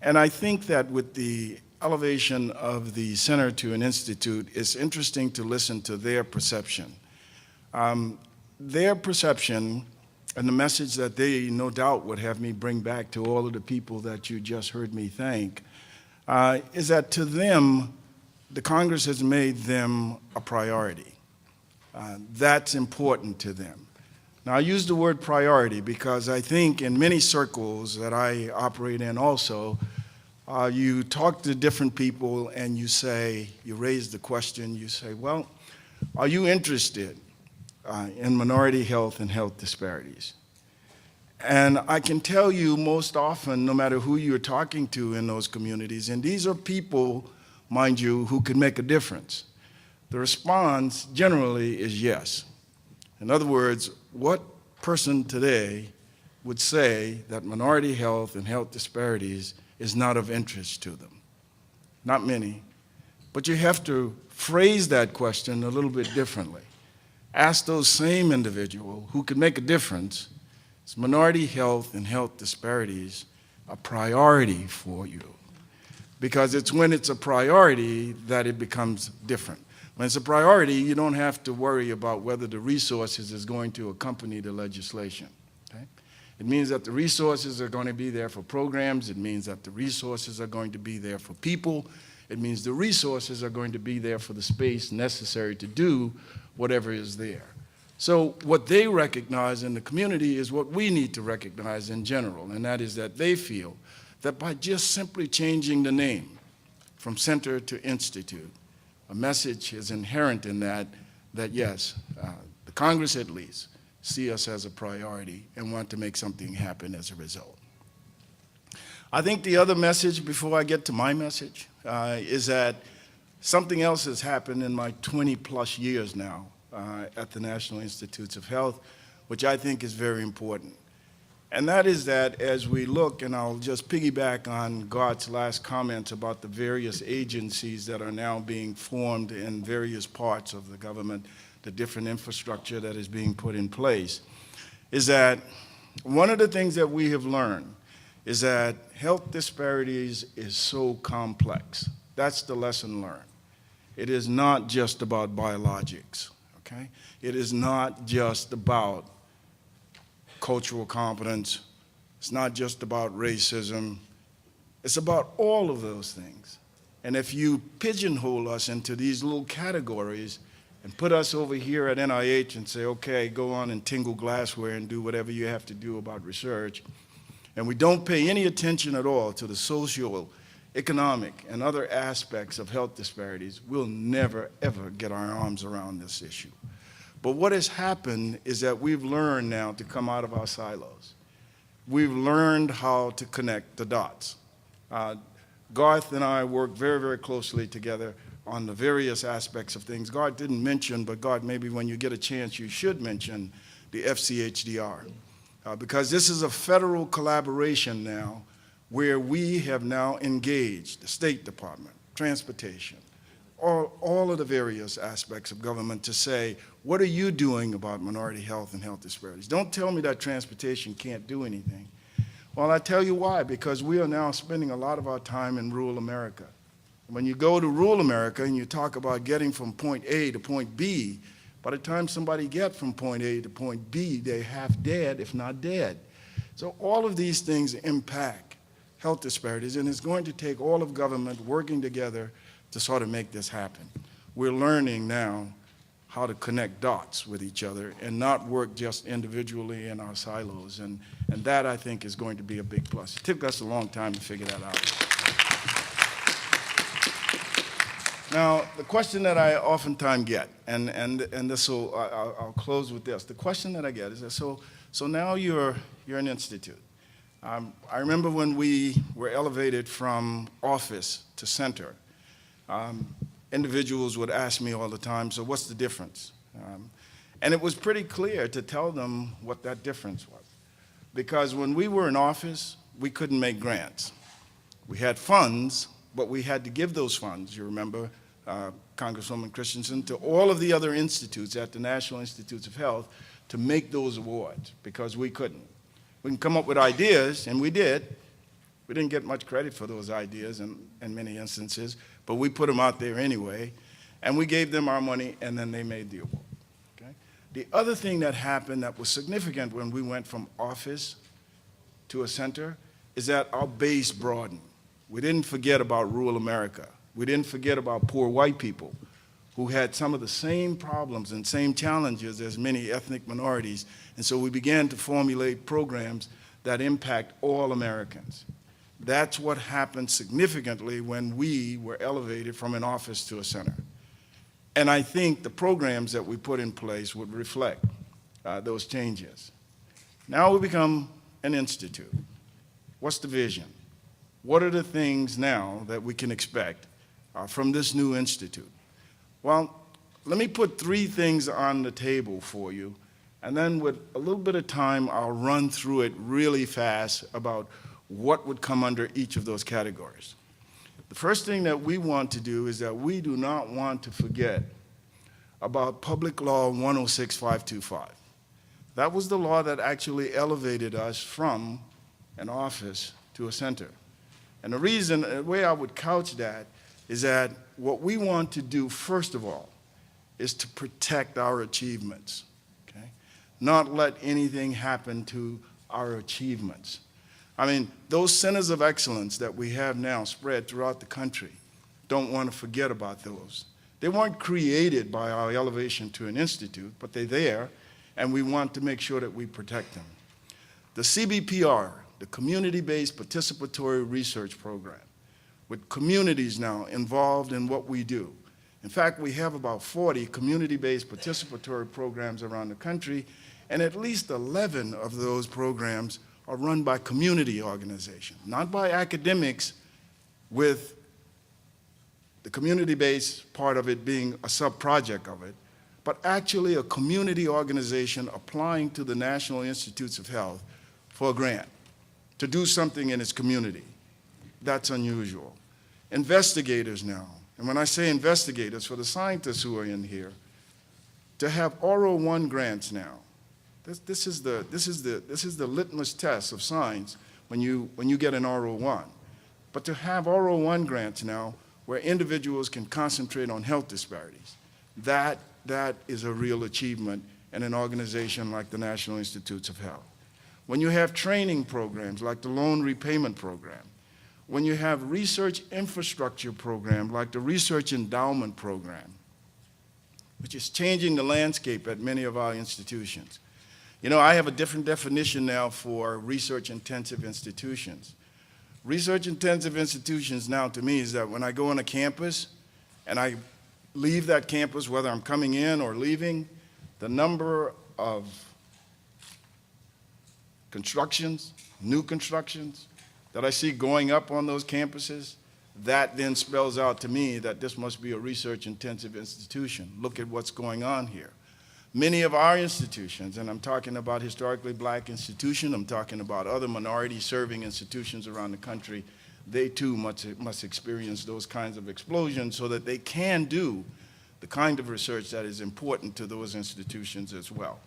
And I think that with the elevation of the Center to an Institute, it's interesting to listen to their perception. Their perception and the message that they no doubt would have me bring back to all of the people that you just heard me thank is that to them, the Congress has made them a priority. That's important to them. Now, I use the word priority because I think in many circles that I operate in also, you talk to different people and you say, you raise the question, you say, well, are you interested in minority health and health disparities? And I can tell you most often, no matter who you're talking to in those communities, and these are people, mind you, who can make a difference, the response generally is yes. In other words, what person today would say that minority health and health disparities is not of interest to them? Not many. But you have to phrase that question a little bit differently. Ask those same individuals who could make a difference, is minority health and health disparities a priority for you? Because it's when it's a priority that it becomes different. When it's a priority, you don't have to worry about whether the resources is going to accompany the legislation. Okay? It means that the resources are going to be there for programs. It means that the resources are going to be there for people. It means the resources are going to be there for the space necessary to do whatever is there. So what they recognize in the community is what we need to recognize in general, and that is that they feel that by just simply changing the name from Center to Institute, a message is inherent in that yes, the Congress at least see us as a priority and want to make something happen as a result. I think the other message, before I get to my message, is that something else has happened in my 20-plus years now at the National Institutes of Health, which I think is very important. And that is that as we look, and I'll just piggyback on Gart's last comments about the various agencies that are now being formed in various parts of the government, the different infrastructure that is being put in place, is that one of the things that we have learned is that health disparities is so complex. That's the lesson learned. It is not just about biologics, okay? It is not just about cultural competence. It's not just about racism. It's about all of those things. And if you pigeonhole us into these little categories, and put us over here at NIH and say, okay, go on and tingle glassware and do whatever you have to do about research, and we don't pay any attention at all to the social, economic, and other aspects of health disparities, we'll never, ever get our arms around this issue. But what has happened is that we've learned now to come out of our silos. We've learned how to connect the dots. Garth and I work very, very closely together on the various aspects of things. Garth didn't mention, but Garth, maybe when you get a chance, you should mention the FCHDR. Because this is a federal collaboration now where we have now engaged the State Department, Transportation, all of the various aspects of government to say, what are you doing about minority health and health disparities? Don't tell me that transportation can't do anything. Well, I tell you why, because we are now spending a lot of our time in rural America. When you go to rural America and you talk about getting from point A to point B, by the time somebody gets from point A to point B, they're half dead, if not dead. So all of these things impact health disparities, and it's going to take all of government working together to sort of make this happen. We're learning now how to connect dots with each other and not work just individually in our silos. And that, I think, is going to be a big plus. It took us a long time to figure that out. Now, the question that I oftentimes get, and this will, I'll close with this. The question that I get is, so now you're an institute. I remember when we were elevated from office to center, individuals would ask me all the time, so what's the difference? And it was pretty clear to tell them what that difference was. Because when we were in office, we couldn't make grants. We had funds, but we had to give those funds, you remember, Congresswoman Christensen, to all of the other institutes at the National Institutes of Health to make those awards, because we couldn't. We can come up with ideas, and we did. We didn't get much credit for those ideas in many instances, but we put them out there anyway, and we gave them our money, and then they made the award. Okay? The other thing that happened that was significant when we went from office to a center is that our base broadened. We didn't forget about rural America. We didn't forget about poor white people who had some of the same problems and same challenges as many ethnic minorities, and so we began to formulate programs that impact all Americans. That's what happened significantly when we were elevated from an office to a center. And I think the programs that we put in place would reflect those changes. Now we become an institute. What's the vision? What are the things now that we can expect from this new institute? Well, let me put 3 things on the table for you, and then with a little bit of time, I'll run through it really fast about what would come under each of those categories. The first thing that we want to do is that we do not want to forget about Public Law 106525. That was the law that actually elevated us from an office to a center. And the way I would couch that is that what we want to do, first of all, is to protect our achievements, okay? Not let anything happen to our achievements. I mean, those centers of excellence that we have now spread throughout the country, don't want to forget about those. They weren't created by our elevation to an institute, but they're there, and we want to make sure that we protect them. The CBPR, the Community-Based Participatory Research Program, with communities now involved in what we do. In fact, we have about 40 community-based participatory programs around the country, and at least 11 of those programs are run by community organizations, not by academics, with the community-based part of it being a sub-project of it, but actually a community organization applying to the National Institutes of Health for a grant to do something in its community. That's unusual. Investigators now, and when I say investigators, for the scientists who are in here, to have R01 grants now. This is the litmus test of science when you get an R01. But to have R01 grants now where individuals can concentrate on health disparities, that is a real achievement in an organization like the National Institutes of Health. When you have training programs like the Loan Repayment Program, when you have research infrastructure programs like the Research Endowment Program, which is changing the landscape at many of our institutions. You know, I have a different definition now for research-intensive institutions. Research-intensive institutions now to me is that when I go on a campus and I leave that campus, whether I'm coming in or leaving, the number of constructions, new constructions that I see going up on those campuses, that then spells out to me that this must be a research-intensive institution. Look at what's going on here. Many of our institutions, and I'm talking about historically black institutions, I'm talking about other minority-serving institutions around the country, they too must experience those kinds of explosions so that they can do the kind of research that is important to those institutions as well.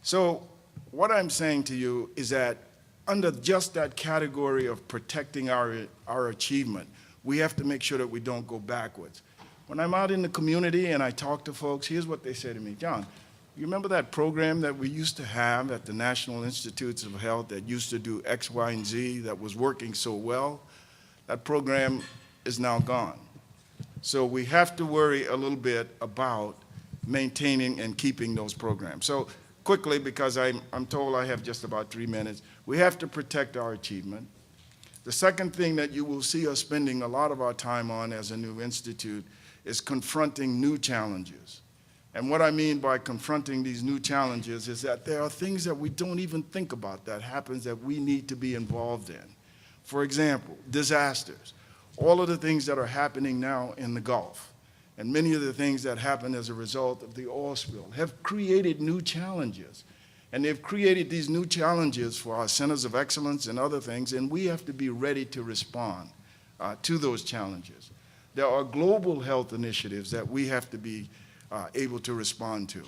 So what I'm saying to you is that under just that category of protecting our achievement, we have to make sure that we don't go backwards. When I'm out in the community and I talk to folks, here's what they say to me. John, you remember that program that we used to have at the National Institutes of Health that used to do X, Y, and Z that was working so well? That program is now gone. So we have to worry a little bit about maintaining and keeping those programs. So quickly, because I'm told I have just about 3 minutes, we have to protect our achievement. The second thing that you will see us spending a lot of our time on as a new institute is confronting new challenges. And what I mean by confronting these new challenges is that there are things that we don't even think about that happens that we need to be involved in. For example, disasters. All of the things that are happening now in the Gulf, and many of the things that happen as a result of the oil spill have created new challenges. And they've created these new challenges for our centers of excellence and other things, and we have to be ready to respond to those challenges. There are global health initiatives that we have to be able to respond to.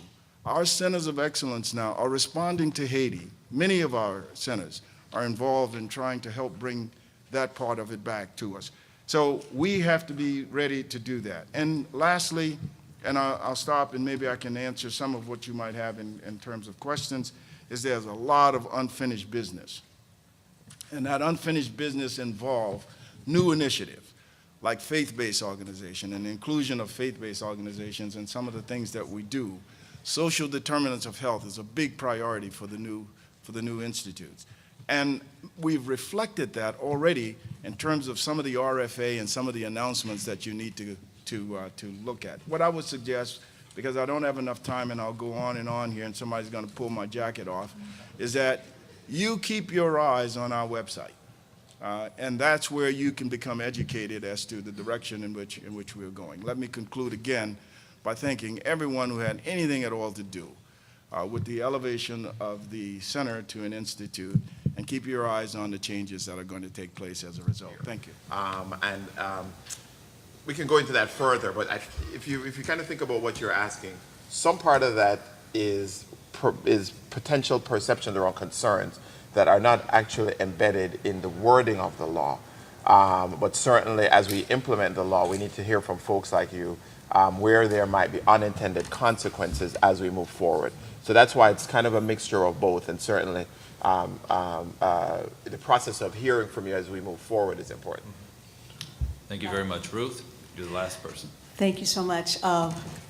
Our centers of excellence now are responding to Haiti. Many of our centers are involved in trying to help bring that part of it back to us. So we have to be ready to do that. And lastly, and I'll stop and maybe I can answer some of what you might have in terms of questions, is there's a lot of unfinished business. And that unfinished business involves new initiatives, like faith-based organization and the inclusion of faith-based organizations and some of the things that we do. Social determinants of health is a big priority for the new institutes. And we've reflected that already in terms of some of the RFA and some of the announcements that you need to look at. What I would suggest, because I don't have enough time and I'll go on and on here and somebody's going to pull my jacket off, is that you keep your eyes on our website. And that's where you can become educated as to the direction in which we're going. Let me conclude again by thanking everyone who had anything at all to do with the elevation of the center to an institute, and keep your eyes on the changes that are going to take place as a result. Thank you. We can go into that further, but if you kind of think about what you're asking, some part of that is potential perceptions around concerns that are not actually embedded in the wording of the law. But certainly as we implement the law, we need to hear from folks like you where there might be unintended consequences as we move forward. So that's why it's kind of a mixture of both, and certainly the process of hearing from you as we move forward is important. Thank you very much. Ruth, you're the last person. Thank you so much.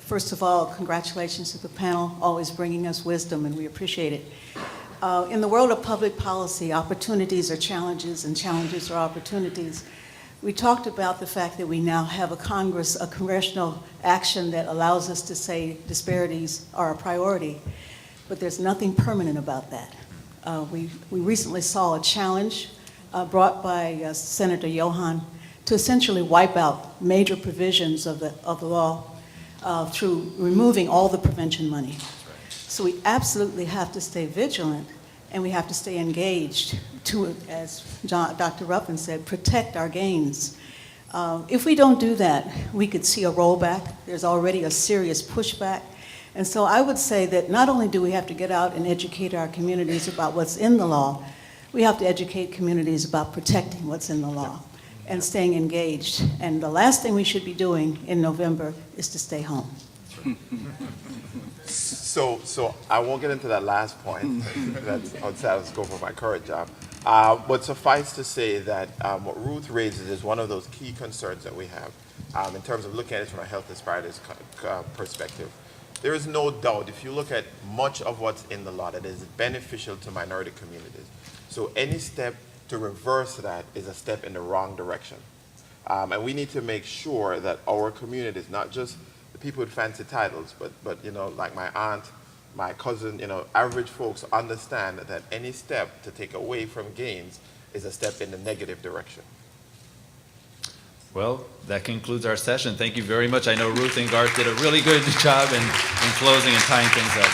First of all, congratulations to the panel, always bringing us wisdom, and we appreciate it. In the world of public policy, opportunities are challenges, and challenges are opportunities. We talked about the fact that we now have a congressional action that allows us to say disparities are a priority, but there's nothing permanent about that. We recently saw a challenge brought by Senator Johan to essentially wipe out major provisions of the law through removing all the prevention money. So we absolutely have to stay vigilant, and we have to stay engaged to, as Dr. Ruffin said, protect our gains. If we don't do that, we could see a rollback. There's already a serious pushback. And so I would say that not only do we have to get out and educate our communities about what's in the law, we have to educate communities about protecting what's in the law and staying engaged. And the last thing we should be doing in November is to stay home. So I won't get into that last point. That's outside of the scope of my current job. But suffice to say that what Ruth raises is one of those key concerns that we have in terms of looking at it from a health disparities perspective. There is no doubt, if you look at much of what's in the law, that is beneficial to minority communities. So any step to reverse that is a step in the wrong direction. And we need to make sure that our communities, not just the people with fancy titles, but you know, like my aunt, my cousin, you know, average folks understand that any step to take away from gains is a step in the negative direction. Well, that concludes our session. Thank you very much. I know Ruth and Garth did a really good job in closing and tying things up.